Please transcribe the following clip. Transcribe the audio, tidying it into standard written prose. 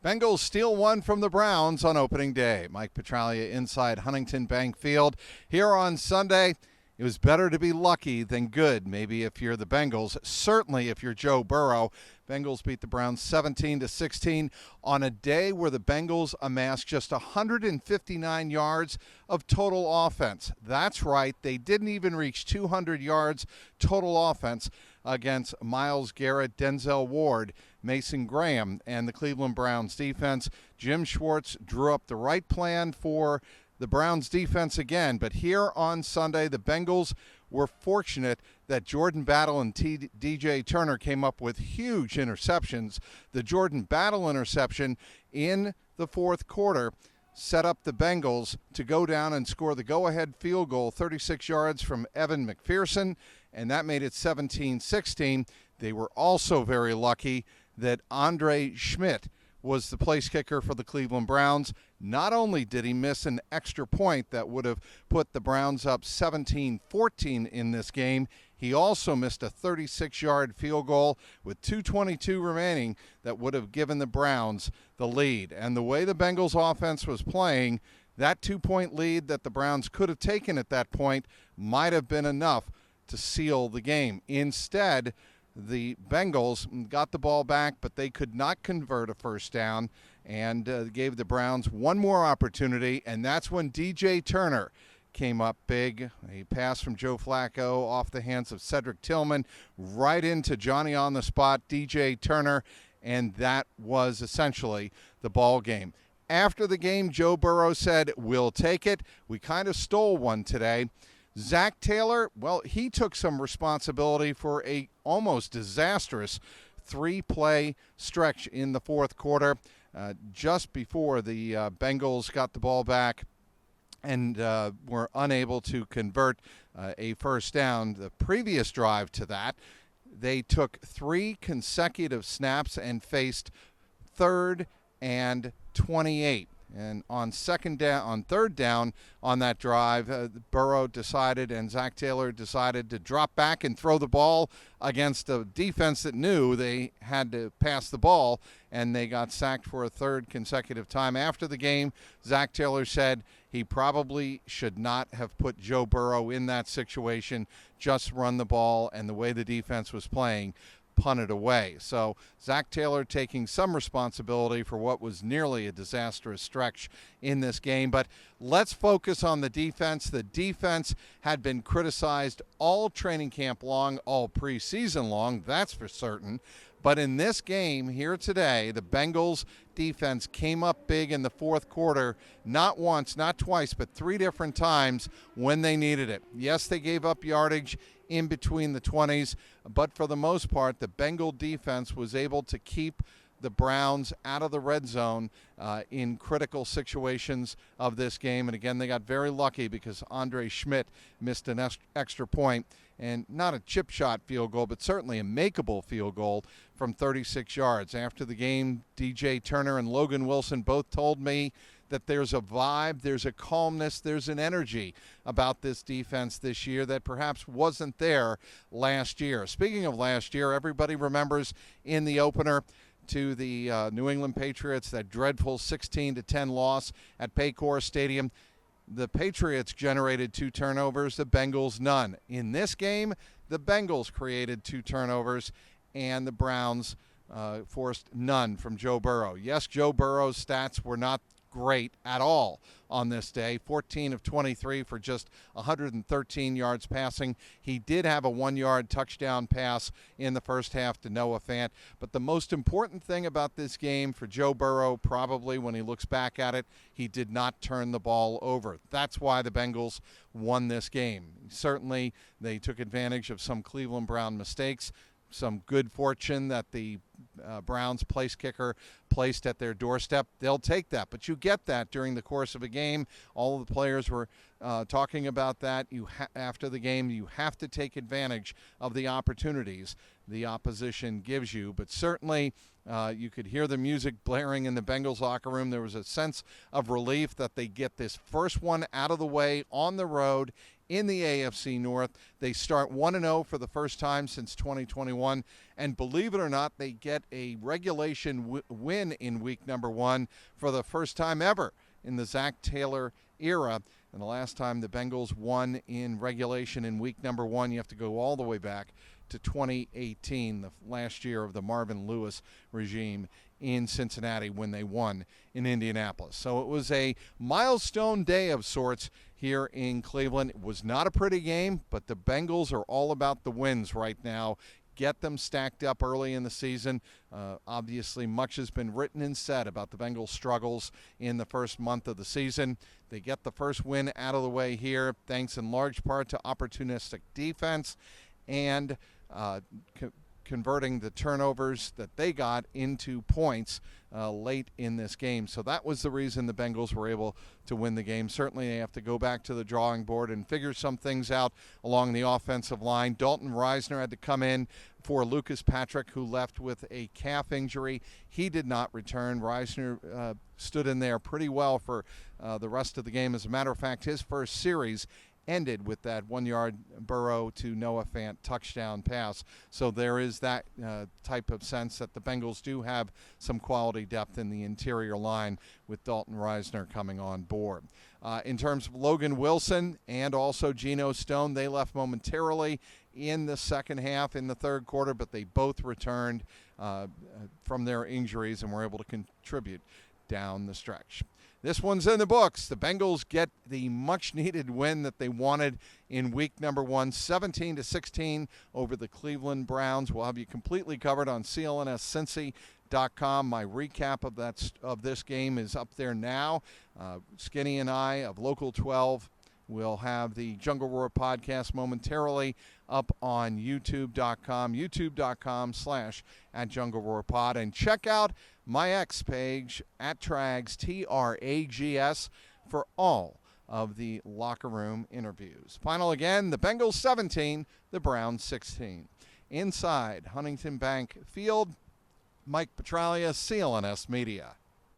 Bengals steal one from the Browns on opening day. Mike Petraglia inside Huntington Bank Field. Here on Sunday, it was better to be lucky than good, maybe if you're the Bengals. Certainly if you're Joe Burrow. Bengals beat the Browns 17-16 on a day where the Bengals amassed just 159 yards of total offense. That's right, they didn't even reach 200 yards total offense against Myles Garrett, Denzel Ward, Mason Graham, and the Cleveland Browns defense. Jim Schwartz drew up the right plan for the Browns defense again, but here on Sunday, the Bengals were fortunate that Jordan Battle and DJ Turner came up with huge interceptions. The Jordan Battle interception in the fourth quarter set up the Bengals to go down and score the go-ahead field goal, 36 yards from Evan McPherson, and that made it 17-16. They were also very lucky that Andre Schmidt was the place kicker for the Cleveland Browns. Not only did he miss an extra point that would have put the Browns up 17-14 in this game, he also missed a 36-yard field goal with 2:22 remaining that would have given the Browns the lead. And the way the Bengals offense was playing, that 2-point lead that the Browns could have taken at that point might have been enough to seal the game. Instead, the Bengals got the ball back, but they could not convert a first down and gave the Browns one more opportunity, and that's when DJ Turner came up big. A pass from Joe Flacco off the hands of Cedric Tillman right into Johnny on the spot, DJ Turner, and that was essentially the ball game. After the game, Joe Burrow said, "We'll take it. We kind of stole one today." Zach Taylor, well, he took some responsibility for a almost disastrous three-play stretch in the fourth quarter just before the Bengals got the ball back and were unable to convert a first down. The previous drive to that, they took 3 consecutive snaps and faced 3rd and 28. And on third down on that drive, Burrow decided and Zach Taylor decided to drop back and throw the ball against a defense that knew they had to pass the ball, and they got sacked for a 3rd consecutive time. After the game, Zach Taylor said he probably should not have put Joe Burrow in that situation, just run the ball, and the way the defense was playing, punted away. So Zach Taylor taking some responsibility for what was nearly a disastrous stretch in this game. But let's focus on the defense. The defense had been criticized all training camp long, all preseason long, that's for certain. But in this game here today, the Bengals defense came up big in the fourth quarter, not once, not twice, but 3 different times when they needed it. Yes, they gave up yardage in between the 20s, but for the most part, the Bengal defense was able to keep the Browns out of the red zone in critical situations of this game. And again, they got very lucky because Andre Schmidt missed an extra point, and not a chip shot field goal, but certainly a makeable field goal from 36 yards. After the game, DJ Turner and Logan Wilson both told me that there's a vibe, there's a calmness, there's an energy about this defense this year that perhaps wasn't there last year. Speaking of last year, everybody remembers in the opener to the New England Patriots, that dreadful 16-10 loss at Paycor Stadium. The Patriots generated 2 turnovers, the Bengals none. In this game, the Bengals created 2 turnovers, and the Browns forced none from Joe Burrow. Yes, Joe Burrow's stats were not great at all on this day. 14 of 23 for just 113 yards passing. He did have a 1-yard touchdown pass in the first half to Noah Fant. But the most important thing about this game for Joe Burrow, probably when he looks back at it, he did not turn the ball over. That's why the Bengals won this game. Certainly, they took advantage of some Cleveland Brown mistakes, some good fortune that the Browns place kicker placed at their doorstep. They'll take that, but you get that during the course of a game. All of the players were talking about that. After the game, you have to take advantage of the opportunities the opposition gives you. But certainly you could hear the music blaring in the Bengals locker room. There was a sense of relief that they get this first one out of the way on the road in the AFC North. They start 1-0 for the first time since 2021 And believe it or not, they get a regulation win in week number 1 for the first time ever in the Zach Taylor era. And the last time the Bengals won in regulation in week number 1, you have to go all the way back to 2018, the last year of the Marvin Lewis regime in Cincinnati when they won in Indianapolis. So it was a milestone day of sorts here in Cleveland. It was not a pretty game, but the Bengals are all about the wins right now. Get them stacked up early in the season. Obviously, much has been written and said about the Bengals' struggles in the first month of the season. They get the first win out of the way here, thanks in large part to opportunistic defense and converting the turnovers that they got into points late in this game. So that was the reason the Bengals were able to win the game. Certainly they have to go back to the drawing board and figure some things out along the offensive line. Dalton Reisner had to come in for Lucas Patrick, who left with a calf injury. He did not return. Reisner stood in there pretty well for the rest of the game. As a matter of fact, his first series ended with that 1-yard Burrow to Noah Fant touchdown pass. So there is that type of sense that the Bengals do have some quality depth in the interior line with Dalton Reisner coming on board. In terms of Logan Wilson and also Geno Stone, they left momentarily in the second half in the third quarter, but they both returned from their injuries and were able to contribute down the stretch. This one's in the books. The Bengals get the much-needed win that they wanted in week number 1, 17-16 over the Cleveland Browns. We'll have you completely covered on clnscincy.com. My recap of this game is up there now. Skinny and I of Local 12 will have the Jungle Roar podcast momentarily up on youtube.com/@JungleRoarPod. And check out my X page at Trags, Trags, for all of the locker room interviews. Final again, the Bengals 17, the Browns 16. Inside Huntington Bank Field, Mike Petraglia, CLNS Media.